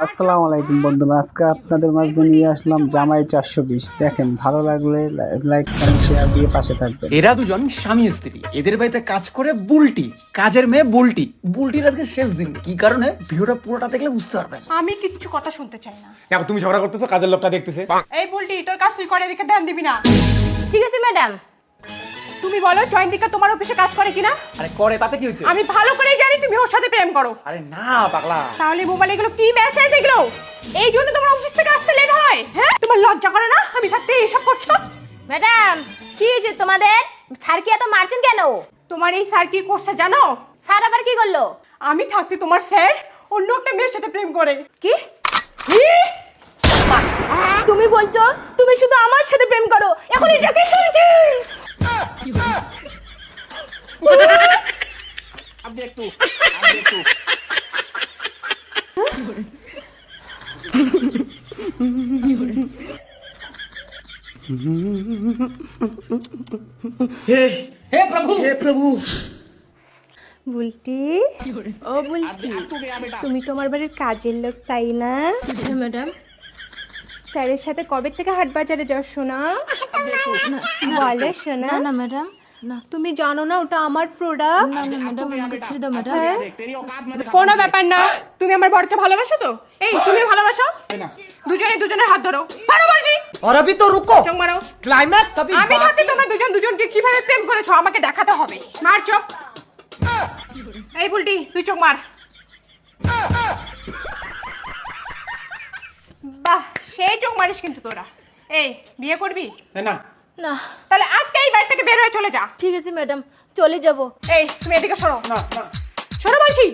আসসালামু আলাইকুম বন্ধুরা, আজকে আপনাদের মাঝে নিয়ে আসলাম জামাই 420। দেখেন, ভালো লাগলে লাইক কমেন্ট শেয়ার দিয়ে পাশে থাকবেন। এরা দুজন স্বামী স্ত্রী, এদের বাড়িতে কাজ করে বুলটি, কাজের মেয়ে বুলটি। বুলটির আজকে শেষ দিন, কি কারণে ভিডিওটা পুরোটা দেখলে বুঝতে পারবেন। আমি কিচ্ছু কথা শুনতে চাই না। দেখো তুমি ঝগড়া করতেছো, কাজের লোকটা দেখতেছে। এই বলটি, তোর কাজ তুই করে, এদিকে ধ্যান দিবি না। ঠিক আছে ম্যাডাম। তুমি বলো জয়ন্তিকা তোমার অফিসে কাজ করে কিনা? আরে করে, তাতে কি হচ্ছে? আমি ভালো করেই জানি তুমি ওর সাথে প্রেম করো। আরে না পাগলা। তাহলে মোবাইলে এগুলো কি মেসেজ এগুলো? এই জন্য তোমার অফিস থেকে আসতে লেট হয়? হ্যাঁ, তোমার লজ্জা করে না আমি থাকতে এইসব করছো? ম্যাডাম, কি হয়েছে তোমাদের? স্যার কি এত মারছেন কেন? তোমার এই স্যার কি করছে জানো? স্যার আবার কি করলো? আমি থাকতে তোমার স্যার অন্য একটা মেয়ের সাথে প্রেম করে। কি? তুমি বলছো তুমি শুধু আমার সাথে প্রেম করো? এখন এটা কি শুনছি? বুলটি, ও বুলটি, তুমি তোমার বাড়ির কাজের লোক তাই না? ম্যাডাম, স্যারের সাথে কবে থেকে হাট বাজারে যাও শোনা? বলে শোনা? না ম্যাডাম, না তুমি জানো না ওটা আমার প্রোডাক্ট? না ম্যাডাম, আমাকে ছেড়ে দাও ম্যাডাম। কোনো ব্যাপার না। তুমি আমার বরকে ভালোবাসো তো? এই তুমি ভালোবাসো? দুজনে দুজনের হাত ধরো, পারো বলছি। और अभी तो रुको, চোখ মারো। क्लाइमैक्स अभी আমি থাকতে তোমরা দুজন দুজনকে কিভাবে প্রেম করেছো আমাকে দেখাতে হবে। মার চোখ। এই বুলটি, তুই চোখ মার। বাহ, সেই চোখ মারিস কিন্তু তোরা। এই বিয়ে করবি? না না, তাহলে আজকে এই বাড়ি থেকে বের হয়ে চলে যা। ঠিক আছে ম্যাডাম, চলে যাব। এই তুমি এদিকে সরো। না সরো বলছি।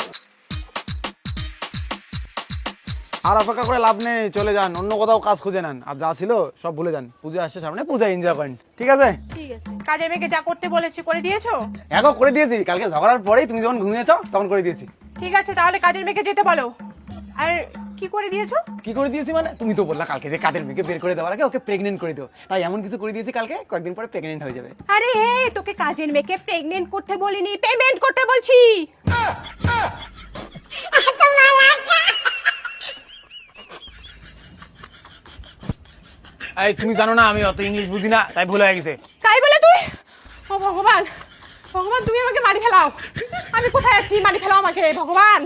আর অপেক্ষা করে লাভ নেই, চলে যান, অন্য কোথাও কাজ খুঁজে নেন। আর যা ছিল সব ভুলে যান। পুজো আসছে সামনে, পূজা এনজয় করেন, ঠিক আছে? ঠিক আছে। কাজের মেয়েকে যা করতে বলেছি করে দিয়েছো? এগো করে দিয়েছি, কালকে ঝগড়ার পরেই তুমি যখন ঘুমিয়েছো তখন করে দিয়েছি। ঠিক আছে, তাহলে কাজের মেয়েকে যেতে বলো। আর কি করে দিয়েছো? কি করে দিয়েছি মানে? তুমি তো বললা কালকে যে কাজের মেয়েকে বের করে দেওয়ার আগে ওকে প্রেগনেন্ট করে দিও, তাই এমন কিছু করে দিয়েছি কালকে কয়েকদিন পরে প্রেগনেন্ট হয়ে যাবে। আরে তোকে কাজের মেয়েকে প্রেগনেন্ট করতে বলিনি, পেমেন্ট করতে বলছি। এই তুমি জানো না আমি অত ইংলিশ বুঝি না, তাই ভুল হয়ে গেছে। তাই বলে তুই? ও ভগবান, ভগবান তুমি আমাকে মারি ফেলাও। আমি কোথায় আছি? মারি ফেলাও আমাকে ভগবান।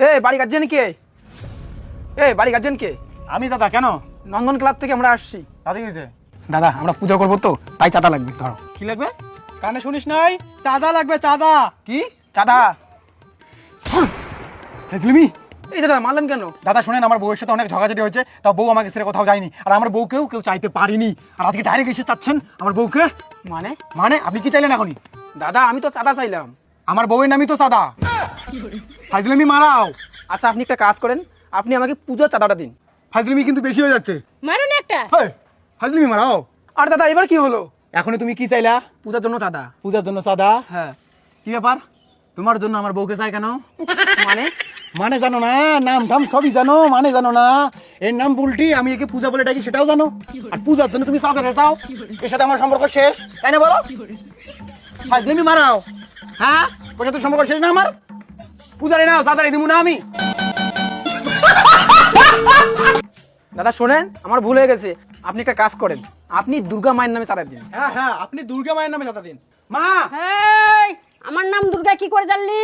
এই বাড়ি গার্জেন কে? এই বাড়ি গার্জেন কে? আমি দাদা, কেন? নন্দন ক্লাব থেকে আমরা আসছি। দাদি গেছে। দাদা, আমরা পূজা করবো তো, তাই চাঁদা লাগবে। ধরো। কি লাগবে? কানে শুনিস নাই? চাঁদা লাগবে, চাঁদা। কি চাঁদা। হেজলিমি। এই দাদা মারলেন কেন? দাদা শুনেন, আমার বউয়ের সাথে অনেক ঝগড়াঝাটি হয়েছে, তা বউ আমাকে ছেড়ে কোথাও যায়নি, আর আমার বউকেও কেউ চাইতে পারিনি, আর আজকে ডাইরেক্ট এসে চাচ্ছেন আমার বউকে। মানে? মানে আপনি কি চাইলেন এখনই? দাদা আমি তো চাঁদা চাইলাম। আমার বউয়ের নামই তো সাদা। ফাজলিমি মারাও। আচ্ছা আপনি একটা কাজ করেন, আপনি আমাকে পূজার চাঁদাটা দিন। ফাজলিমি কিন্তু বেশি হয়ে যাচ্ছে। মারুন একটা। হেই, ফাজলিমি মারাও। আর দাদা এবার কি হলো? এখনই তুমি কি চাইলা? পূজার জন্য চাঁদা। পূজার জন্য সাদা? হ্যাঁ। কি ব্যাপার? তোমার জন্য আমার বউকে চাই কেন? মানে? মানে জানো না? নাম ধাম সবই জানো, মানে জানো না? এর নাম বুলটি, আমি একে পূজা বলে ডাকি, সেটাও জানো। আর পূজার জন্য তুমি সাদা রেসাও, এর সাথে আমার সম্পর্ক শেষ, তাই না বলো? ফাজলিমি মারাও। হ্যাঁ, ওর সাথে সম্পর্ক শেষ না আমার? পূজারে নাও, সাদারে দিমু না আমি। দাদা শোনেন, আমার ভুল হয়ে গেছে। আপনি একটা কাজ করেন, আপনি দুর্গা মায়ের নামে চাঁদা দিন। হ্যাঁ, আপনি দুর্গা মায়ের নামে চাঁদা দিন। মা, এই, আমার নাম দুর্গা কি করে জানলি?